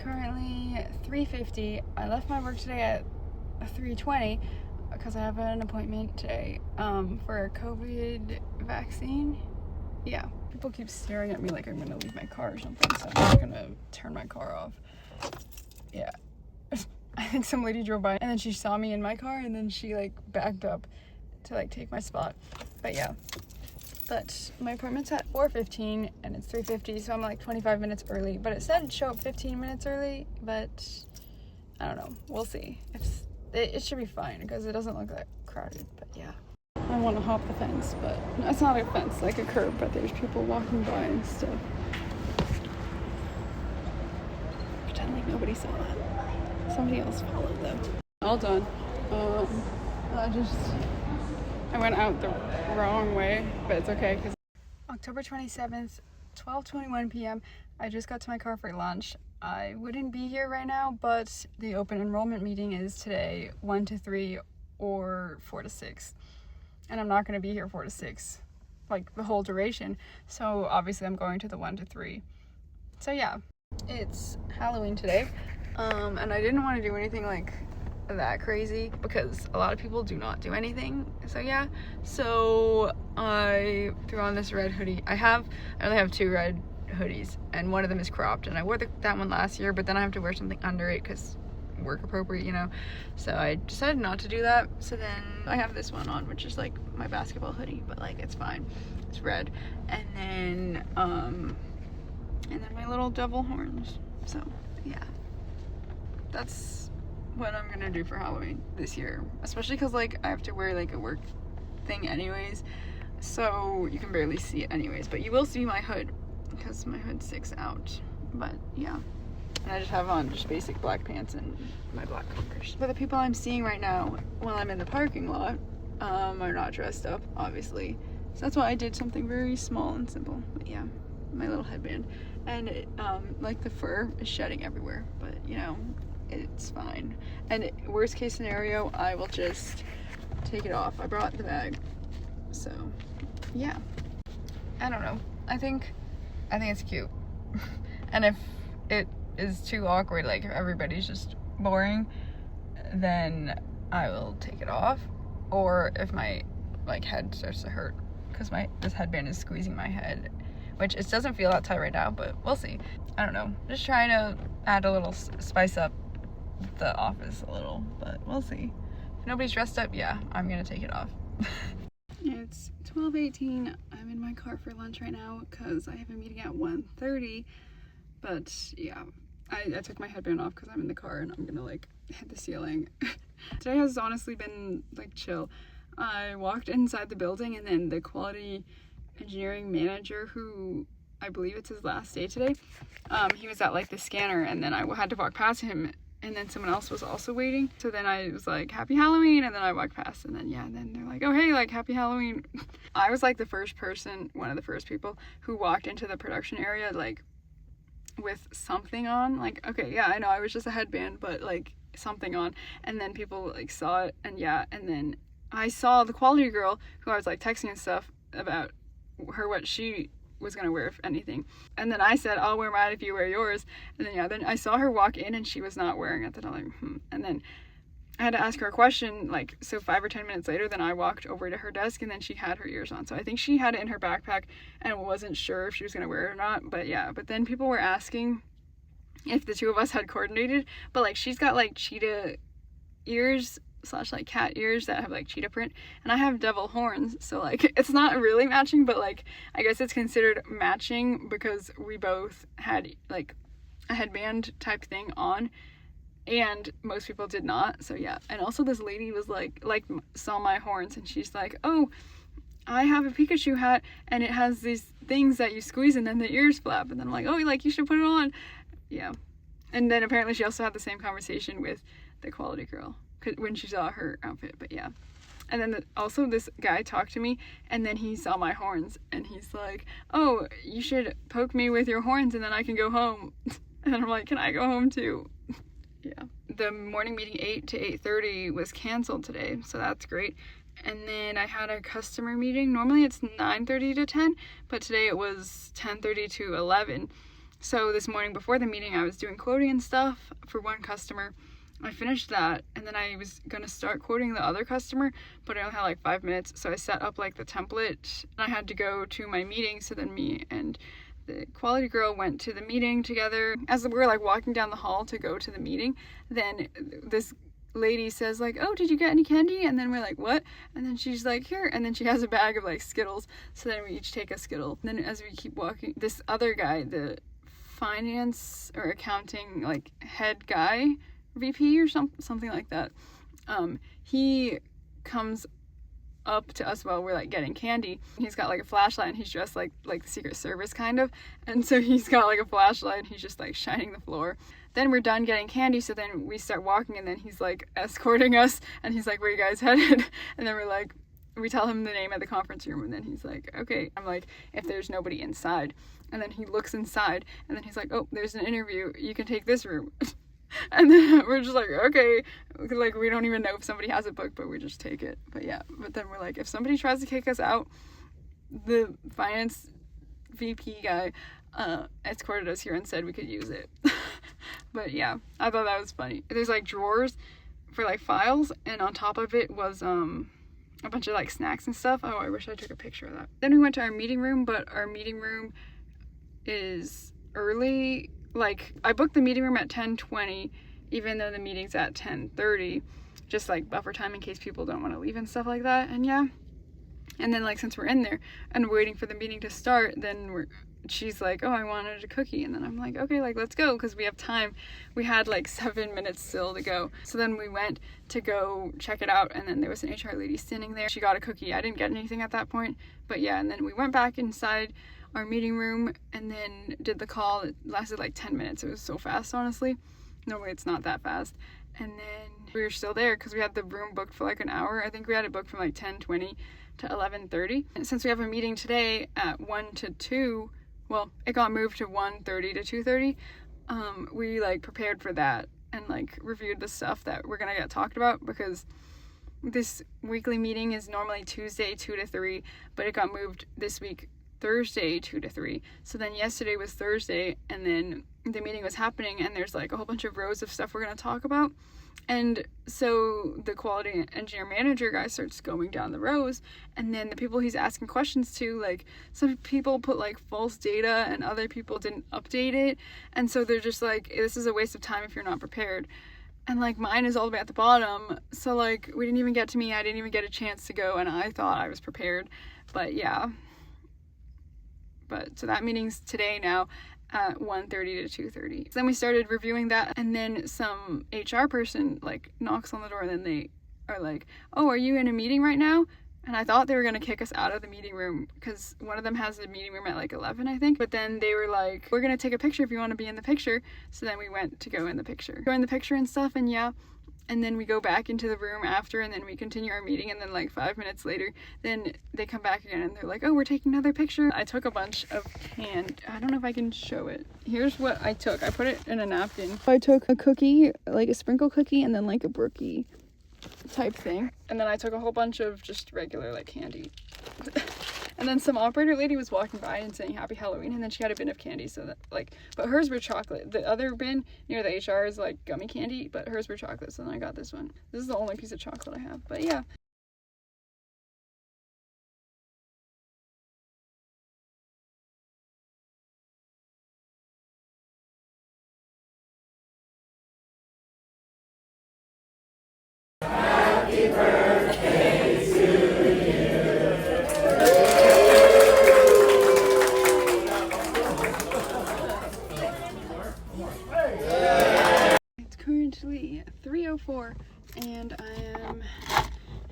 currently 3:50. I left my work today at 3:20 because I have an appointment today for a COVID vaccine. Yeah, people keep staring at me like I'm gonna leave my car or something, so I'm just gonna turn my car off. Yeah. I think some lady drove by and then she saw me in my car and then she like backed up to like take my spot. But yeah. But my appointment's at 4:15 and it's 3:50, so I'm like 25 minutes early. But it said show up 15 minutes early, but I don't know. We'll see. It should be fine because it doesn't look that crowded. But yeah. I want to hop the fence, but it's not a fence, like a curb, but there's people walking by and stuff. Pretend like nobody saw that. Somebody else followed them. All done. I went out the wrong way, but it's okay because October 27th, 12:21 p.m. I just got to my car for lunch. I wouldn't be here right now, but the open enrollment meeting is today 1 to 3 or 4 to 6. And I'm not going to be here 4 to 6, like the whole duration. So obviously I'm going to the 1 to 3. So yeah, it's Halloween today. And I didn't want to do anything like that crazy because a lot of people do not do anything. So yeah, so I threw on this red hoodie. I only have 2 red hoodies and one of them is cropped, and I wore that one last year, but then I have to wear something under it because work appropriate, you know. So I decided not to do that. So then I have this one on, which is like my basketball hoodie, but like it's fine. It's red. And then my little devil horns. So yeah, that's what I'm gonna do for Halloween this year, especially because like I have to wear like a work thing anyways, so you can barely see it anyways, but you will see my hood because my hood sticks out. But yeah, and I just have on just basic black pants and my black Converse. But the people I'm seeing right now while I'm in the parking lot are not dressed up, obviously, so that's why I did something very small and simple. But yeah, my little headband, and it, like the fur is shedding everywhere, but you know, it's fine. And worst case scenario, I will just take it off. I brought the bag, so yeah. I don't know. I think it's cute. And if it is too awkward, like if everybody's just boring, then I will take it off. Or if my like head starts to hurt because this headband is squeezing my head, which it doesn't feel that tight right now, but we'll see. I don't know. Just trying to add a little spice up the office a little, but we'll see. If nobody's dressed up, yeah, I'm gonna take it off. It's 12:18. I'm in my car for lunch right now because I have a meeting at 1:30. But yeah, I took my headband off because I'm in the car and I'm gonna like hit the ceiling. Today has honestly been like chill. I walked inside the building and then the quality engineering manager, who I believe it's his last day today, he was at like the scanner, and then I had to walk past him, and then someone else was also waiting. So then I was like, happy Halloween, and then I walked past, and then yeah, and then they're like, oh hey, like happy Halloween. I was like one of the first people who walked into the production area like with something on, like, okay, yeah, I know I was just a headband, but like something on, and then people like saw it, and yeah, and then I saw the quality girl who I was like texting and stuff about her, what she was gonna wear if anything, and then I said, I'll wear mine if you wear yours, and then yeah, then I saw her walk in and she was not wearing it. Then I'm like, and then I had to ask her a question, like, so 5 or 10 minutes later, then I walked over to her desk and then she had her ears on, so I think she had it in her backpack and wasn't sure if she was gonna wear it or not. But yeah, but then people were asking if the two of us had coordinated, but like she's got like cheetah ears / like cat ears that have like cheetah print, and I have devil horns, so like it's not really matching, but like I guess it's considered matching because we both had like a headband type thing on and most people did not. So yeah, and also this lady was like saw my horns and she's like, oh, I have a Pikachu hat and it has these things that you squeeze and then the ears flap, and then I'm like, oh, like you should put it on. Yeah. And then apparently she also had the same conversation with the quality girl when she saw her outfit. But yeah, and then also this guy talked to me and then he saw my horns and he's like, oh, you should poke me with your horns and then I can go home. And I'm like, can I go home too? Yeah, the morning meeting 8 to 8:30 was canceled today, so that's great. And then I had a customer meeting. Normally it's 9:30 to 10, but today it was 10:30 to 11. So this morning before the meeting, I was doing quoting and stuff for one customer. I finished that, and then I was gonna start quoting the other customer, but I only had like 5 minutes, so I set up like the template. I had to go to my meeting, so then me and the quality girl went to the meeting together. As we were like walking down the hall to go to the meeting, then this lady says like, oh, did you get any candy? And then we're like, what? And then she's like, here. And then she has a bag of like Skittles, so then we each take a Skittle. And then as we keep walking, this other guy, the finance or accounting like head guy, VP or something like that, he comes up to us while we're like getting candy. He's got like a flashlight, and he's dressed like the Secret Service kind of, and so he's got like a flashlight and he's just like shining the floor. Then we're done getting candy, so then we start walking, and then he's like escorting us, and he's like, where you guys headed? And then we're like, we tell him the name of the conference room, and then he's like, okay. I'm like, if there's nobody inside. And then he looks inside, and then he's like, oh, there's an interview, you can take this room. And then we're just like, okay, like we don't even know if somebody has a book, but we just take it. But yeah, but then we're like, if somebody tries to kick us out, the finance VP guy escorted us here and said we could use it. But yeah, I thought that was funny. There's like drawers for like files, and on top of it was a bunch of like snacks and stuff. Oh, I wish I took a picture of that. Then we went to our meeting room, but our meeting room is early. Like, I booked the meeting room at 10:20, even though the meeting's at 10:30, just like buffer time in case people don't want to leave and stuff like that. And yeah, and then like since we're in there and we're waiting for the meeting to start, then she's like, oh, I wanted a cookie. And then I'm like, okay, like let's go, because we have time. We had like 7 minutes still to go. So then we went to go check it out, and then there was an HR lady standing there. She got a cookie. I didn't get anything at that point, but yeah. And then we went back inside our meeting room and then did the call. It lasted like 10 minutes. It was so fast, honestly. Normally it's not that fast. And then we were still there because we had the room booked for like an hour. I think we had it booked from like 10:20 to 11:30. And since we have a meeting today at 1 to 2, well, it got moved to 1:30 to 2:30. We like prepared for that and like reviewed the stuff that we're gonna get talked about, because this weekly meeting is normally Tuesday 2 to 3, but it got moved this week Thursday 2 to 3. So then yesterday was Thursday, and then the meeting was happening, and there's like a whole bunch of rows of stuff we're going to talk about. And so the quality engineer manager guy starts going down the rows, and then the people he's asking questions to, like some people put like false data and other people didn't update it, and so they're just like, this is a waste of time if you're not prepared. And like mine is all the way at the bottom, so like we didn't even get to me. I didn't even get a chance to go, and I thought I was prepared. But yeah, so that meeting's today now at 1:30 to 2:30. So then we started reviewing that, and then some HR person like knocks on the door, and then they are like, oh, are you in a meeting right now? And I thought they were going to kick us out of the meeting room, because one of them has a meeting room at like 11, I think. But then they were like, we're going to take a picture if you want to be in the picture. So then we went to go in the picture and stuff, and yeah. And then we go back into the room after, and then we continue our meeting, and then like 5 minutes later, then they come back again, and they're like, oh, we're taking another picture. I took a bunch of I don't know if I can show it. Here's what I took. I put it in a napkin. I took a cookie, like a sprinkle cookie, and then like a brookie type thing. And then I took a whole bunch of just regular like candy. And then some operator lady was walking by and saying happy Halloween, and then she had a bin of candy, so that like, but hers were chocolate. The other bin near the HR is like gummy candy, but hers were chocolate, so then I got this one. This is the only piece of chocolate I have, but yeah. Happy birthday to you. It's currently 3:04, and I am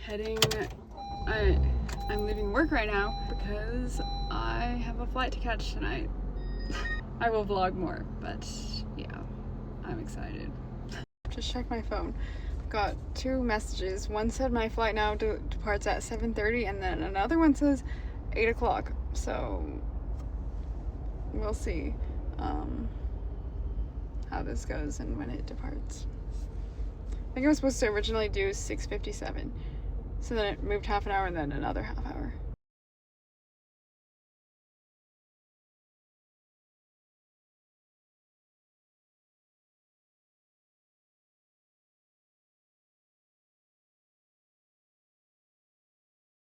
heading, I'm leaving work right now because I have a flight to catch tonight. I will vlog more, but yeah, I'm excited. Just checked my phone. Got 2 messages. One said my flight now departs at 7:30, and then another one says 8 o'clock. So we'll see how this goes and when it departs. I think I was supposed to originally do 6:57, so then it moved half an hour and then another half hour.